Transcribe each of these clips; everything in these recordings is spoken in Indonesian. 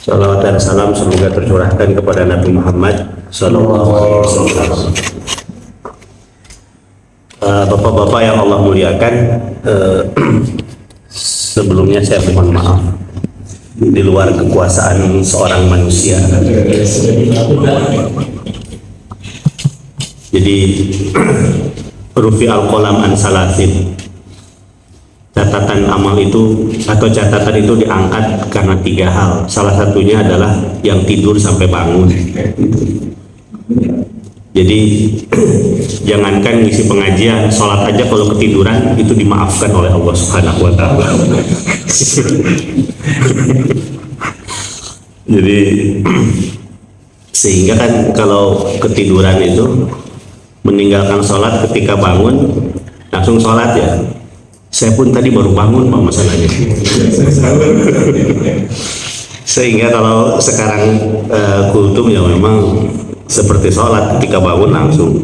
Salawat dan salam semoga tercurahkan kepada Nabi Muhammad Sallallahu Alaihi Wasallam. Bapak-bapak yang Allah muliakan, sebelumnya saya mohon maaf di luar kekuasaan seorang manusia. Jadi rufi al-qalam an salasin, catatan amal itu atau catatan itu diangkat karena 3 hal. Salah satunya adalah yang tidur sampai bangun. Jadi jangankan ngisi pengajian, sholat aja kalau ketiduran itu dimaafkan oleh Allah Subhanahu wa Ta'ala. Jadi sehingga kan kalau ketiduran itu meninggalkan sholat, ketika bangun langsung sholat ya. Saya pun tadi baru bangun Pak masalahnya. Sehingga kalau sekarang kultum ya memang seperti sholat, ketika bangun langsung.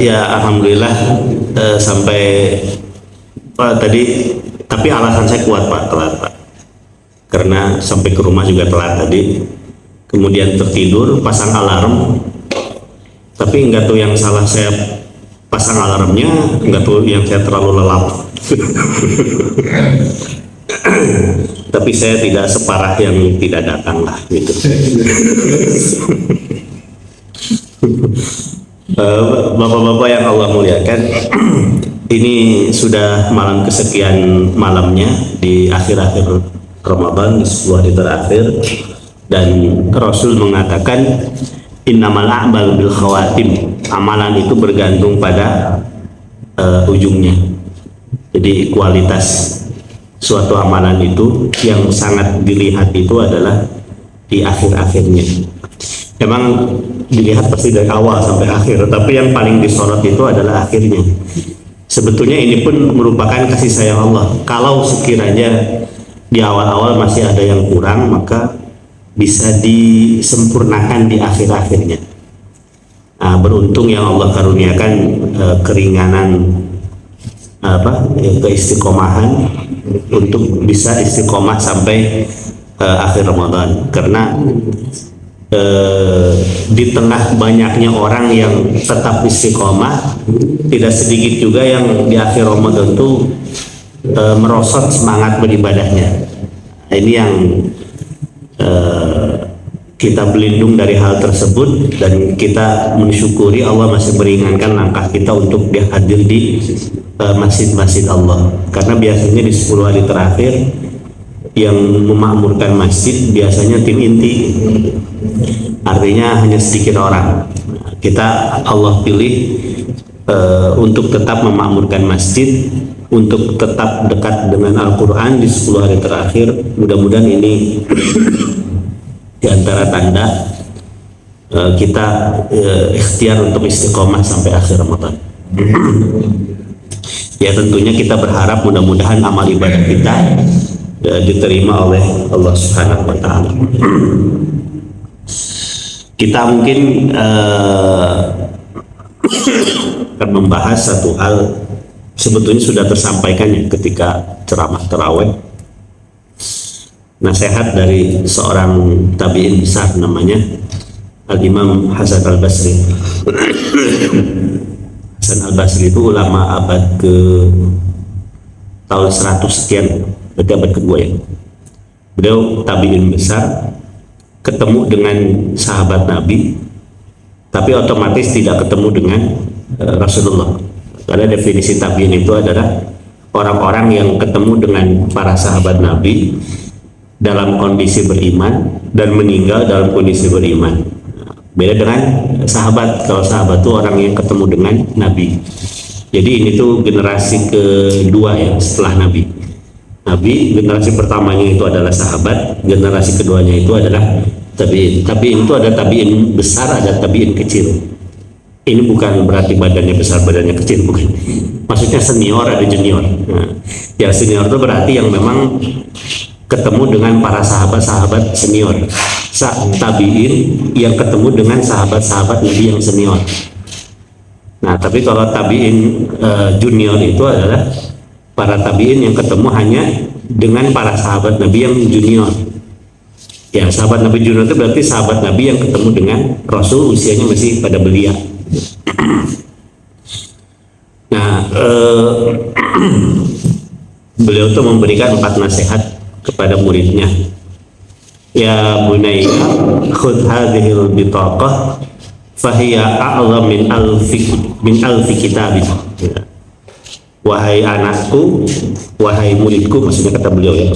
Ya alhamdulillah sampai Pak tadi, tapi alasan saya kuat Pak, telat Pak, karena sampai ke rumah juga telat tadi, kemudian tertidur pasang alarm, tapi nggak tahu yang salah saya pasang alarmnya, nggak tahu yang saya terlalu lelap. Tapi saya tidak separah yang tidak datang lah gitu. Bapak-bapak yang Allah muliakan, ini sudah malam kesekian malamnya di akhir-akhir Ramadan, di 10 hari terakhir, dan Rasul mengatakan innamal a'mal bil khawatim, amalan itu bergantung pada ujungnya. Jadi kualitas suatu amalan itu yang sangat dilihat itu adalah di akhir-akhirnya. Memang dilihat pasti dari awal sampai akhir, tapi yang paling disorot itu adalah akhirnya. Sebetulnya ini pun merupakan kasih sayang Allah. Kalau sekiranya di awal-awal masih ada yang kurang, maka bisa disempurnakan di akhir-akhirnya. Nah, beruntung yang Allah karuniakan keringanan keistiqomahan untuk bisa istiqomah sampai akhir Ramadan, karena di tengah banyaknya orang yang tetap istiqomah, tidak sedikit juga yang di akhir Ramadan itu merosot semangat beribadahnya. Nah, ini yang kita berlindung dari hal tersebut, dan kita mensyukuri Allah masih meringankan langkah kita untuk hadir di masjid-masjid Allah. Karena biasanya di 10 hari terakhir yang memakmurkan masjid biasanya tim inti, artinya hanya sedikit orang. Kita Allah pilih untuk tetap memakmurkan masjid, untuk tetap dekat dengan Al-Quran di 10 hari terakhir. Mudah-mudahan ini di antara tanda kita ikhtiar untuk istiqomah sampai akhir Ramadan. Ya tentunya kita berharap mudah-mudahan amal ibadah kita diterima oleh Allah Subhanahu wa Ta'ala. Kita mungkin akan membahas satu hal, sebetulnya sudah tersampaikan ya ketika ceramah tarawih, nasihat dari seorang tabi'in besar namanya Al-Imam Hasan Al-Basri. Hasan Al-Basri itu ulama abad ke tahun 100 sekian, berarti abad kedua ya. Beliau tabi'in besar, ketemu dengan sahabat Nabi, tapi otomatis tidak ketemu dengan Rasulullah. Karena definisi tabi'in itu adalah orang-orang yang ketemu dengan para sahabat Nabi dalam kondisi beriman dan meninggal dalam kondisi beriman. Beda dengan sahabat. Kalau sahabat itu orang yang ketemu dengan Nabi. Jadi ini tuh generasi kedua ya setelah Nabi. Nabi generasi pertamanya itu adalah sahabat, generasi keduanya itu adalah tabi'in. Tabi'in itu ada tabi'in besar, ada tabi'in kecil. Ini bukan berarti badannya besar, badannya kecil, bukan. Maksudnya senior, ada junior. Nah, yang senior itu berarti yang memang ketemu dengan para sahabat-sahabat senior. Tabi'in yang ketemu dengan sahabat-sahabat Nabi yang senior. Nah, tapi kalau tabi'in junior itu adalah para tabiin yang ketemu hanya dengan para sahabat Nabi yang junior. Ya, sahabat Nabi junior itu berarti sahabat Nabi yang ketemu dengan Rasul usianya masih pada belia. Nah, beliau tuh memberikan 4 nasihat kepada muridnya. Ya bunayya, khudh hadhil bitaqah fahiya a'zam min alfi kitabin. Ya. Wahai anakku, wahai muridku, maksudnya kata beliau ya,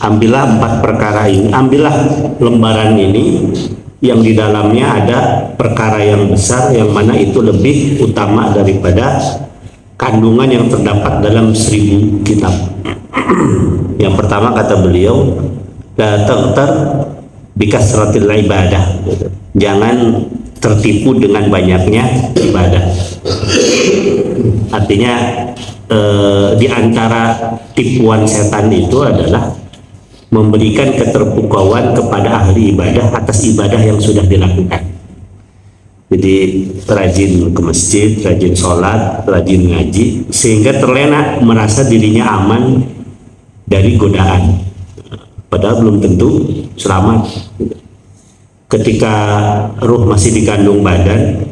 ambillah 4 perkara ini, ambillah lembaran ini yang di dalamnya ada perkara yang besar, yang mana itu lebih utama daripada kandungan yang terdapat dalam 1000 kitab. Yang pertama kata beliau, la taghtar bikasratil ibadah, jangan tertipu dengan banyaknya ibadah. Artinya di antara tipuan setan itu adalah memberikan keterpukauan kepada ahli ibadah atas ibadah yang sudah dilakukan. Jadi rajin ke masjid, rajin sholat, rajin ngaji, sehingga terlena merasa dirinya aman dari godaan, padahal belum tentu selamat. Ketika ruh masih dikandung badan,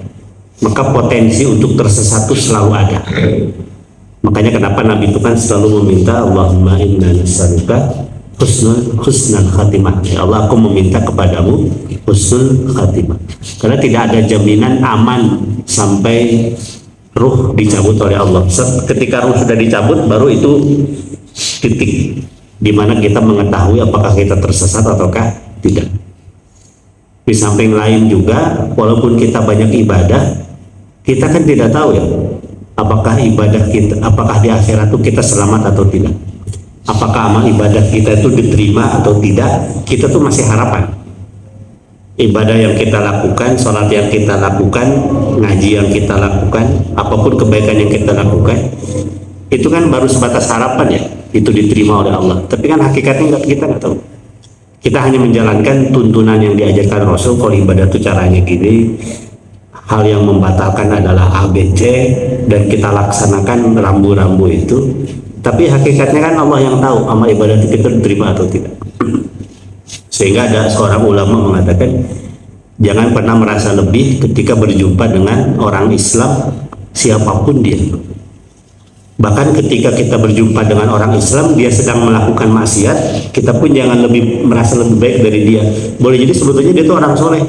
maka potensi untuk tersesat itu selalu ada. Makanya kenapa Nabi itu kan selalu meminta, Allahumma inna nas'aluka husnul khatimah. Ya Allah, aku meminta kepadamu husnul khatimah. Karena tidak ada jaminan aman sampai ruh dicabut oleh Allah. Ketika ruh sudah dicabut, baru itu titik di mana kita mengetahui apakah kita tersesat ataukah tidak. Di samping lain juga, walaupun kita banyak ibadah, kita kan tidak tahu ya, apakah ibadah kita, apakah di akhirat itu kita selamat atau tidak. Apakah amal ibadah kita itu diterima atau tidak, kita tuh masih harapan. Ibadah yang kita lakukan, sholat yang kita lakukan, ngaji yang kita lakukan, apapun kebaikan yang kita lakukan, itu kan baru sebatas harapan ya, itu diterima oleh Allah. Tapi kan hakikatnya kita nggak tahu. Kita hanya menjalankan tuntunan yang diajarkan Rasul. Kalau ibadah itu caranya gini, hal yang membatalkan adalah A, B, C, dan kita laksanakan rambu-rambu itu. Tapi hakikatnya kan Allah yang tahu amal ibadah itu kita diterima atau tidak. Sehingga ada seorang ulama mengatakan, jangan pernah merasa lebih ketika berjumpa dengan orang Islam siapapun dia. Bahkan ketika kita berjumpa dengan orang Islam, dia sedang melakukan maksiat, kita pun jangan merasa lebih baik dari dia. Boleh jadi sebetulnya dia itu orang soleh,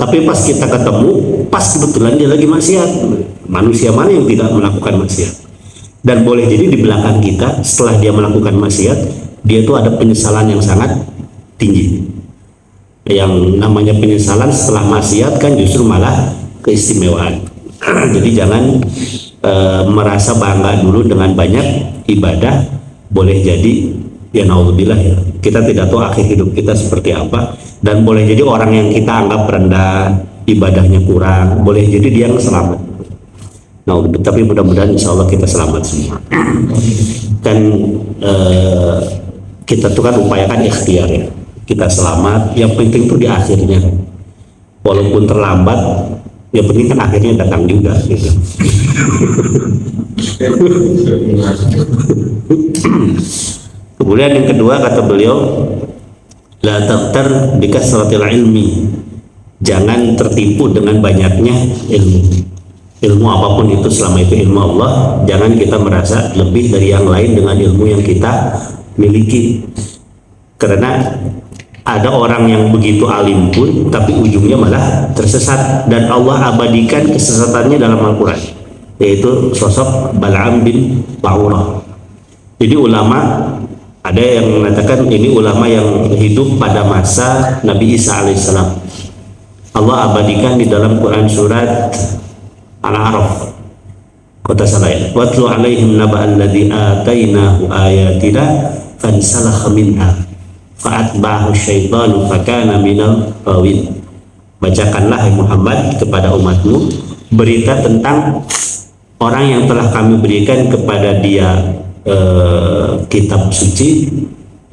tapi pas kita ketemu, pas kebetulan dia lagi maksiat. Manusia mana yang tidak melakukan maksiat? Dan boleh jadi di belakang kita, setelah dia melakukan maksiat, dia itu ada penyesalan yang sangat tinggi. Yang namanya penyesalan setelah maksiat kan justru malah keistimewaan. Jadi jangan merasa bangga dulu dengan banyak ibadah. Boleh jadi ya naudzubillah ya, kita tidak tahu akhir hidup kita seperti apa, dan boleh jadi orang yang kita anggap rendah, ibadahnya kurang, boleh jadi dia yang selamat. Nah, tapi mudah-mudahan insya Allah kita selamat semua. Kan kita tuh kan upayakan ikhtiar ya, kita selamat. Yang penting tuh di akhirnya, walaupun terlambat, yang penting kan akhirnya datang juga gitu. Kemudian yang kedua kata beliau, la taghtar bikasratil ilmi, jangan tertipu dengan banyaknya ilmu apapun itu, selama itu ilmu Allah. Jangan kita merasa lebih dari yang lain dengan ilmu yang kita miliki, karena ada orang yang begitu alim pun tapi ujungnya malah tersesat, dan Allah abadikan kesesatannya dalam Al-Quran, yaitu sosok Bal'am bin Ba'urah. Jadi ulama, ada yang mengatakan ini ulama yang hidup pada masa Nabi Isa alaihissalam. Allah abadikan di dalam Quran surat Al-A'raf, kota salah, watlu alaihim naba'al ladzi atainahu ayatina fansalakha minha fa'atba'ahu syaitanu fakana minal ghawin. Bacakanlah Muhammad kepada umatmu berita tentang orang yang telah kami berikan kepada dia kitab suci,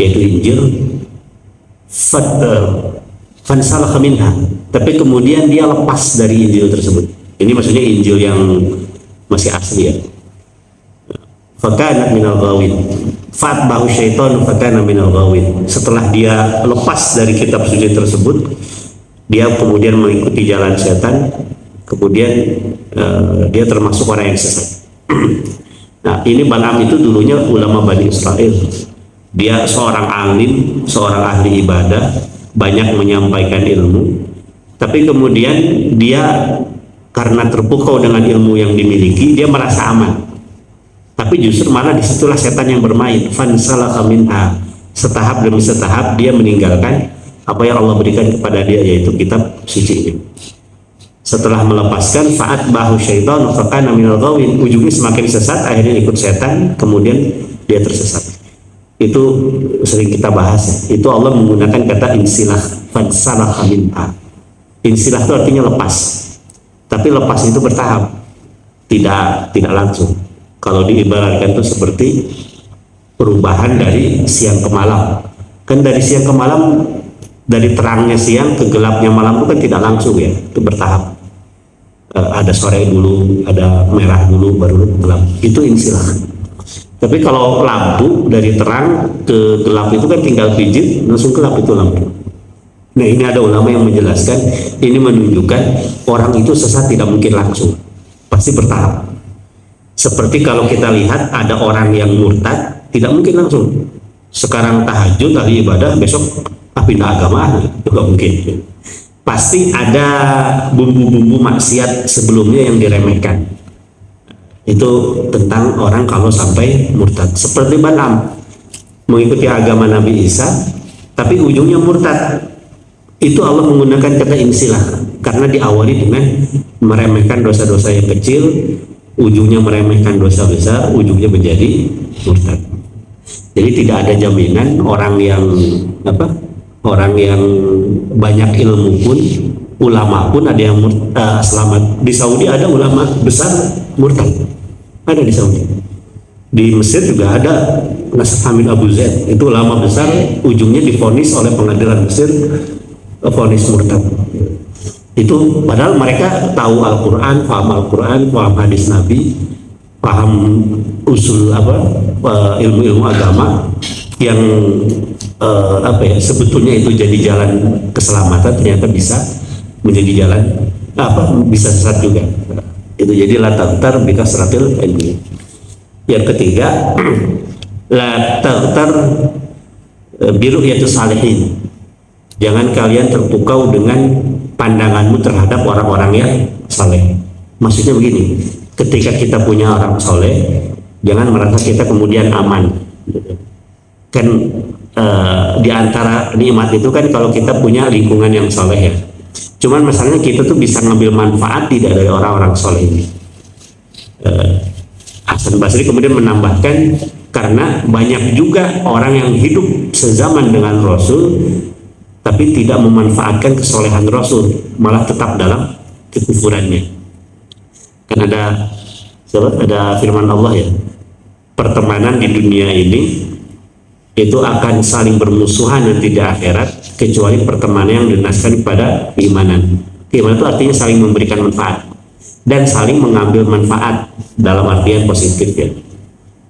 yaitu Injil, fansalakha minha, tapi kemudian dia lepas dari Injil tersebut. Ini maksudnya Injil yang masih asli ya. fakana minal ghawin. Fa'atba'ahu syaitan fakana minal ghawin. Setelah dia lepas dari kitab suci tersebut, dia kemudian mengikuti jalan setan, kemudian dia termasuk orang yang sesat. Nah, ini Balaam itu dulunya ulama Bani Israel. Dia seorang alim, seorang ahli ibadah, banyak menyampaikan ilmu, tapi kemudian dia karena terpukau dengan ilmu yang dimiliki, dia merasa aman. Tapi justru malah disitulah setan yang bermain. Fansalakha minha. Setahap demi setahap dia meninggalkan apa yang Allah berikan kepada dia, yaitu kitab suci. Setelah melepaskan, fa'atba'ahu syaitan fakana minal ghawin. Ujungnya semakin sesat, akhirnya ikut setan, kemudian dia tersesat. Itu sering kita bahas ya. Itu Allah menggunakan kata insilah, fansalakha minha. Insilah itu artinya lepas. Tapi lepas itu bertahap, tidak langsung. Kalau diibaratkan itu seperti perubahan dari siang ke malam. Kan dari siang ke malam, dari terangnya siang ke gelapnya malam itu kan tidak langsung ya, itu bertahap. Ada sore dulu, ada merah dulu, baru gelap. Itu insilah. Tapi kalau lampu dari terang ke gelap itu kan tinggal pijit, langsung gelap itu lampu. Nah, ini ada ulama yang menjelaskan, ini menunjukkan orang itu sesat tidak mungkin langsung, pasti bertahap. Seperti kalau kita lihat ada orang yang murtad, tidak mungkin langsung. Sekarang tahajud, ahli ibadah, besok pindah agama, juga mungkin. Pasti ada bumbu-bumbu maksiat sebelumnya yang diremehkan. Itu tentang orang kalau sampai murtad. Seperti Balaam, mengikuti agama Nabi Isa, tapi ujungnya murtad. Itu Allah menggunakan kata insilah, karena diawali dengan meremehkan dosa-dosa yang kecil, ujungnya meremehkan dosa besar, ujungnya menjadi murtad. Jadi tidak ada jaminan orang yang orang yang banyak ilmu pun, ulama pun ada yang selamat. Di Saudi ada ulama besar murtad, ada di Saudi. Di Mesir juga ada Nasr Hamid Abu Zaid, itu ulama besar, ujungnya divonis oleh pengadilan Mesir, vonis murtad. Itu padahal mereka tahu Al-Quran, paham hadis Nabi, paham usul ilmu-ilmu agama yang sebetulnya itu jadi jalan keselamatan, ternyata bisa menjadi jalan bisa sesat juga. Itu jadi la taghtar bi kasratil ilmi. Yang ketiga, la taghtar bi ru'yatis salihin. Jangan kalian terpukau dengan pandanganmu terhadap orang-orang yang saleh. Maksudnya begini, ketika kita punya orang soleh, jangan merasa kita kemudian aman. Kan di antara nikmat itu kan kalau kita punya lingkungan yang soleh ya. Cuman masalahnya kita tuh bisa ngambil manfaat tidak dari orang-orang soleh ini. Hasan Basri kemudian menambahkan, karena banyak juga orang yang hidup sezaman dengan Rasul tapi tidak memanfaatkan kesolehan Rasul, malah tetap dalam kekufurannya. Kan ada firman Allah ya, pertemanan di dunia ini itu akan saling bermusuhan nanti di akhirat, kecuali pertemanan yang dinaskan pada keimanan. Keimanan itu artinya saling memberikan manfaat dan saling mengambil manfaat dalam artian positif ya.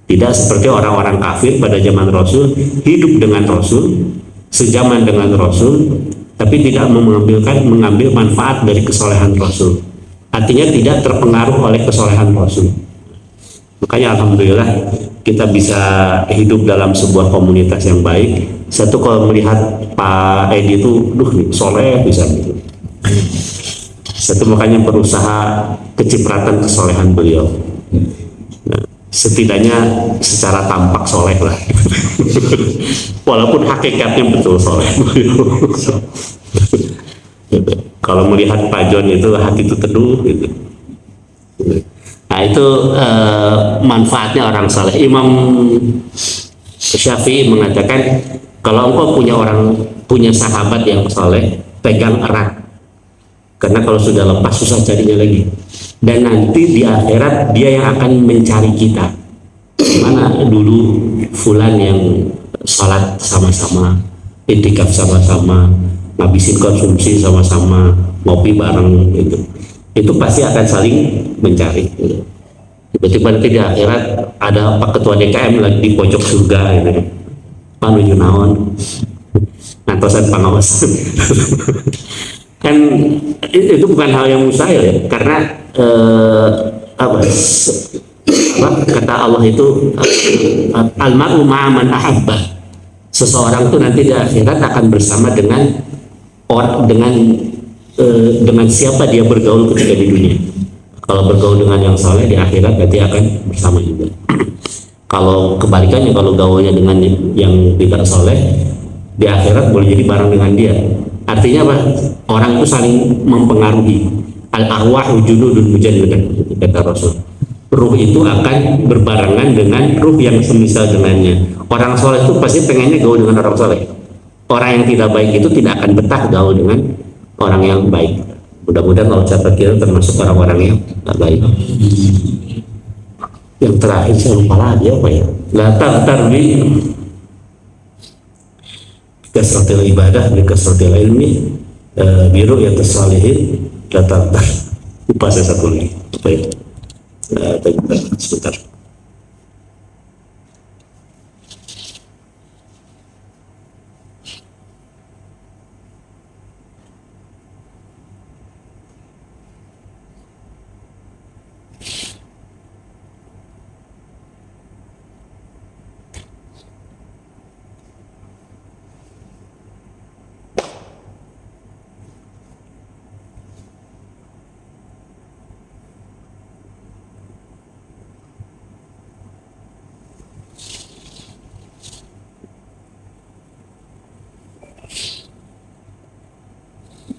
Tidak seperti orang-orang kafir pada zaman Rasul, hidup dengan Rasul, sejaman dengan Rasul, tapi tidak mengambil manfaat dari kesolehan Rasul. Artinya tidak terpengaruh oleh kesolehan Rasul. Makanya alhamdulillah kita bisa hidup dalam sebuah komunitas yang baik. Satu, kalau melihat Pak Edi itu soleh bisa gitu. Satu, makanya berusaha kecipratan kesolehan beliau. Nah, setidaknya secara tampak soleh lah. Walaupun hakikatnya betul soleh. Kalau melihat Pak John itu hati itu teduh gitu. Nah itu manfaatnya orang saleh. Imam Syafi'i mengatakan, kalau engkau punya sahabat yang saleh, pegang erat, karena kalau sudah lepas susah carinya lagi. Dan nanti di akhirat dia yang akan mencari kita. Mana dulu fulan yang sholat sama-sama, itikaf sama-sama, ngabisin konsumsi sama-sama, ngopi bareng gitu. Itu pasti akan saling mencari gitu. Tiba-tiba nanti di akhirat ada Pak Ketua DKM lagi di pojok surga gitu. Menuju naon ngantosan pengawasan. Kan itu bukan hal yang mustahil ya, karena apa, kata Allah itu almaru ma'aman ahabba, seseorang itu nanti di akhirat akan bersama dengan dengan siapa dia bergaul ketika di dunia. Kalau bergaul dengan yang saleh di akhirat berarti akan bersama juga. Kalau kebalikannya, kalau gaulnya dengan yang tidak soleh, di akhirat boleh jadi bareng dengan dia. Artinya apa? Orang itu saling mempengaruhi. Al-arwahu junudun mujannadun, kata Rasul. Ruh itu akan berbarengan dengan ruh yang semisal dengannya. Orang soleh itu pasti pengennya gaul dengan orang soleh. Orang yang tidak baik itu tidak akan betah gaul dengan orang yang baik. Mudah-mudahan Allah catat kita termasuk orang-orang yang tidak baik. Yang terakhir saya lupa lagi apa ya, la taghtar bi kasratil ibadah bi kasratil ilmi biru ya tasalihin, la taghtar. Lupa saya satu lagi apa ya, sebentar.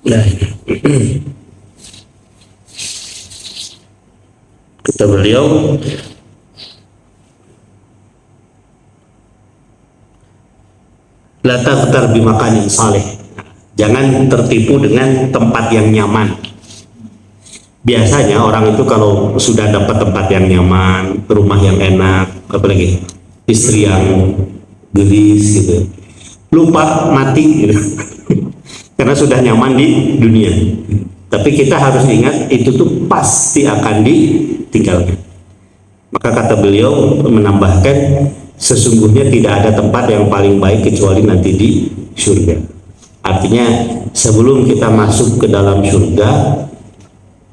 Nah, kata beliau, la taghtar bi makanin saleh. Jangan tertipu dengan tempat yang nyaman. Biasanya orang itu kalau sudah dapat tempat yang nyaman, rumah yang enak, apalagi istri yang gelis gitu, lupa mati gitu. Karena sudah nyaman di dunia. Tapi kita harus ingat itu tuh pasti akan ditinggalkan. Maka kata beliau menambahkan, sesungguhnya tidak ada tempat yang paling baik kecuali nanti di surga. Artinya sebelum kita masuk ke dalam surga,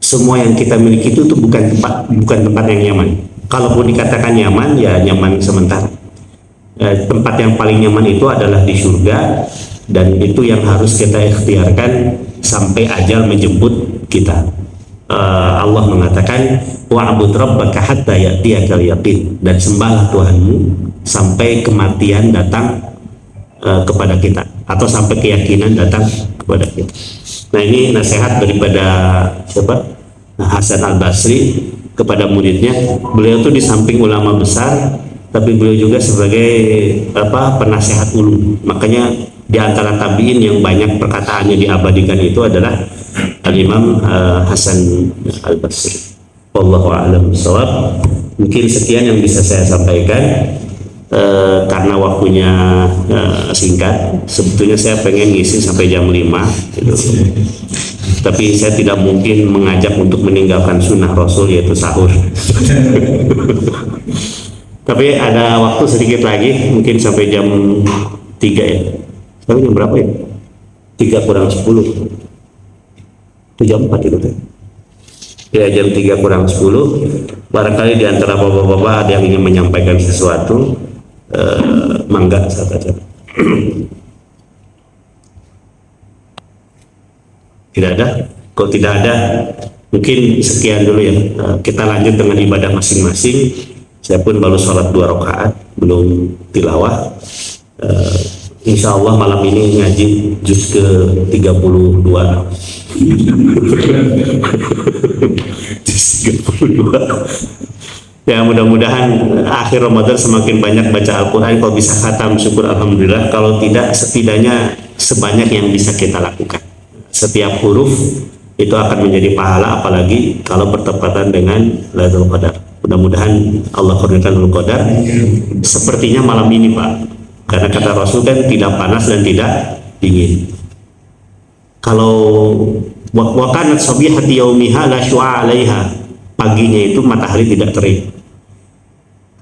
semua yang kita miliki itu tuh bukan tempat yang nyaman. Kalaupun dikatakan nyaman, ya nyaman sementara. Tempat yang paling nyaman itu adalah di surga, dan itu yang harus kita ikhtiarkan sampai ajal menjemput kita. Allah mengatakan, wa'bud rabbaka hatta ya'tiyakal yaqin, dan sembahlah Tuhanmu sampai kematian datang kepada kita, atau sampai keyakinan datang kepada kita. Nah, ini nasihat daripada siapa? Hasan Al-Basri kepada muridnya. Beliau tuh di samping ulama besar, tapi beliau juga sebagai penasehat ulum. Makanya di antara tabi'in yang banyak perkataannya diabadikan itu adalah Al-Imam Hasan Al-Basri. Wallahu a'lam bishawab. Mungkin sekian yang bisa saya sampaikan. Karena waktunya singkat, sebetulnya saya pengen ngisi sampai jam 5 gitu. Tapi saya tidak mungkin mengajak untuk meninggalkan sunnah Rasul, yaitu sahur. Tapi ada waktu sedikit lagi, mungkin sampai jam 3 ya. Sekarang jam berapa ya? 3 kurang 10 itu jam 4 itu teh. Ya, jam 3 kurang 10. Barangkali di antara bapak-bapak ada yang ingin menyampaikan sesuatu, mangga saat aja. Tidak ada? Kalau tidak ada, mungkin sekian dulu ya. Kita lanjut dengan ibadah masing-masing. Saya pun baru sholat 2 rakaat, belum tilawah. Insya Allah malam ini ngaji juz ke 32. Juz 32. Ya, mudah-mudahan akhir Ramadan semakin banyak baca Al-Quran. Kalau bisa khatam, syukur alhamdulillah. Kalau tidak, setidaknya sebanyak yang bisa kita lakukan. Setiap huruf itu akan menjadi pahala, apalagi kalau bertepatan dengan Lailatul Qadar. Mudah-mudahan Allah kurniakan Lailatul Qadar sepertinya malam ini, Pak. Karena kata Rasul kan tidak panas dan tidak dingin. Kalau wakanat sabihati yaumiha la syu'a 'alaiha paginya itu matahari tidak terik.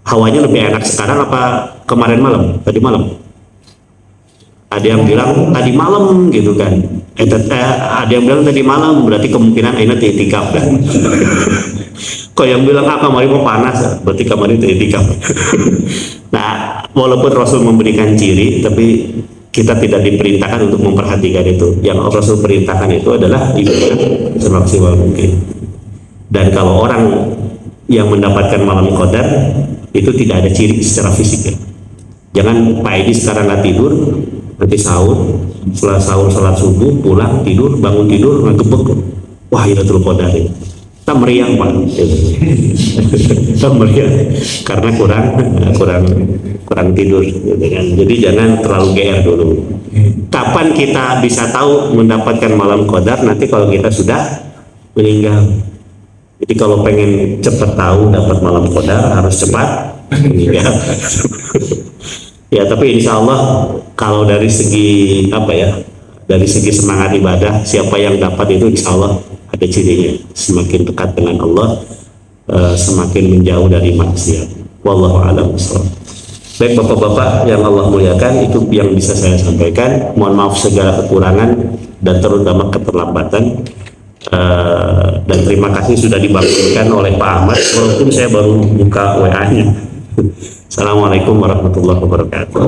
Hawanya lebih enak sekarang apa kemarin malam? Tadi malam? Ada yang bilang tadi malam gitu kan. Ada yang bilang tadi malam, berarti kemungkinan ini i'tikaf kan. Kok yang bilang kemarin mau panas, berarti kemarin i'tikaf. Nah, walaupun Rasul memberikan ciri, tapi kita tidak diperintahkan untuk memperhatikan itu. Yang Rasul perintahkan itu adalah ibadah semaksimal mungkin. Dan kalau orang yang mendapatkan malam qadar itu tidak ada ciri secara fisik ya. Jangan Pak Edi sekarang nggak tidur, nanti sahur, setelah sahur salat subuh, pulang tidur, bangun tidur ngegebek, wah Lailatul Qadar ya. Kita meriang Pak, kita meriang karena kurang tidur, gitu kan. Jadi jangan terlalu GR dulu. Kapan kita bisa tahu mendapatkan malam qadar? Nanti kalau kita sudah meninggal. Jadi kalau pengen cepat tahu dapat malam qadar harus cepat meninggal. Ya, tapi insya Allah kalau dari segi apa ya, dari segi semangat ibadah, siapa yang dapat itu insya Allah ada cirinya. Semakin dekat dengan Allah, semakin menjauh dari maksiat. Wallahu a'lam bishawab. Baik bapak-bapak yang Allah muliakan, itu yang bisa saya sampaikan. Mohon maaf segala kekurangan dan terutama keterlambatan. Dan terima kasih sudah dibangunkan oleh Pak Ahmad, walaupun saya baru buka WA-nya. Assalamualaikum warahmatullahi wabarakatuh.